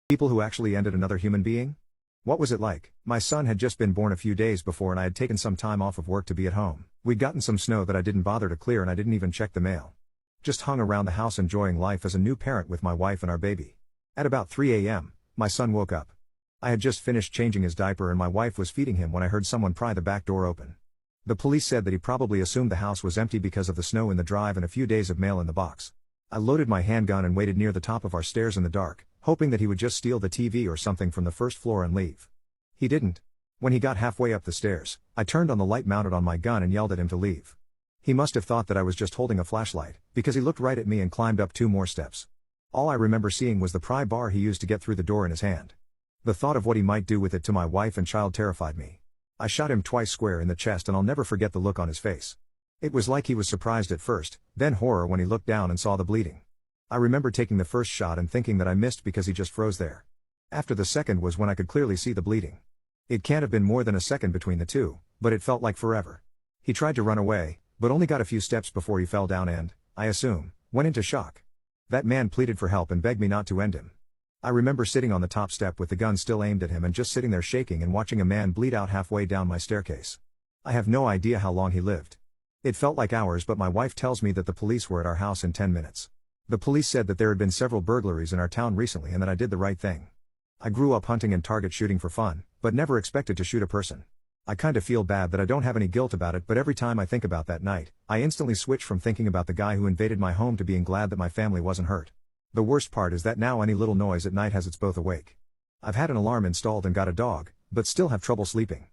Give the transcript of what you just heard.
People who actually ended another human being? What was it like? My son had just been born a few days before and I had taken some time off of work to be at home. We'd gotten some snow that I didn't bother to clear and I didn't even check the mail. Just hung around the house enjoying life as a new parent with my wife and our baby. At about 3 a.m., my son woke up. I had just finished changing his diaper and my wife was feeding him when I heard someone pry the back door open. The police said that he probably assumed the house was empty because of the snow in the drive and a few days of mail in the box. I loaded my handgun and waited near the top of our stairs in the dark, hoping that he would just steal the TV or something from the first floor and leave. He didn't. When he got halfway up the stairs, I turned on the light mounted on my gun and yelled at him to leave. He must have thought that I was just holding a flashlight, because he looked right at me and climbed up 2 more steps. All I remember seeing was the pry bar he used to get through the door in his hand. The thought of what he might do with it to my wife and child terrified me. I shot him twice square in the chest and I'll never forget the look on his face. It was like he was surprised at first, then horror when he looked down and saw the bleeding. I remember taking the first shot and thinking that I missed because he just froze there. After the second was when I could clearly see the bleeding. It can't have been more than a second between the two, but it felt like forever. He tried to run away, but only got a few steps before he fell down and, I assume, went into shock. That man pleaded for help and begged me not to end him. I remember sitting on the top step with the gun still aimed at him and just sitting there shaking and watching a man bleed out halfway down my staircase. I have no idea how long he lived. It felt like hours, but my wife tells me that the police were at our house in 10 minutes. The police said that there had been several burglaries in our town recently and that I did the right thing. I grew up hunting and target shooting for fun, but never expected to shoot a person. I kinda feel bad that I don't have any guilt about it, but every time I think about that night, I instantly switch from thinking about the guy who invaded my home to being glad that my family wasn't hurt. The worst part is that now any little noise at night has us both awake. I've had an alarm installed and got a dog, but still have trouble sleeping.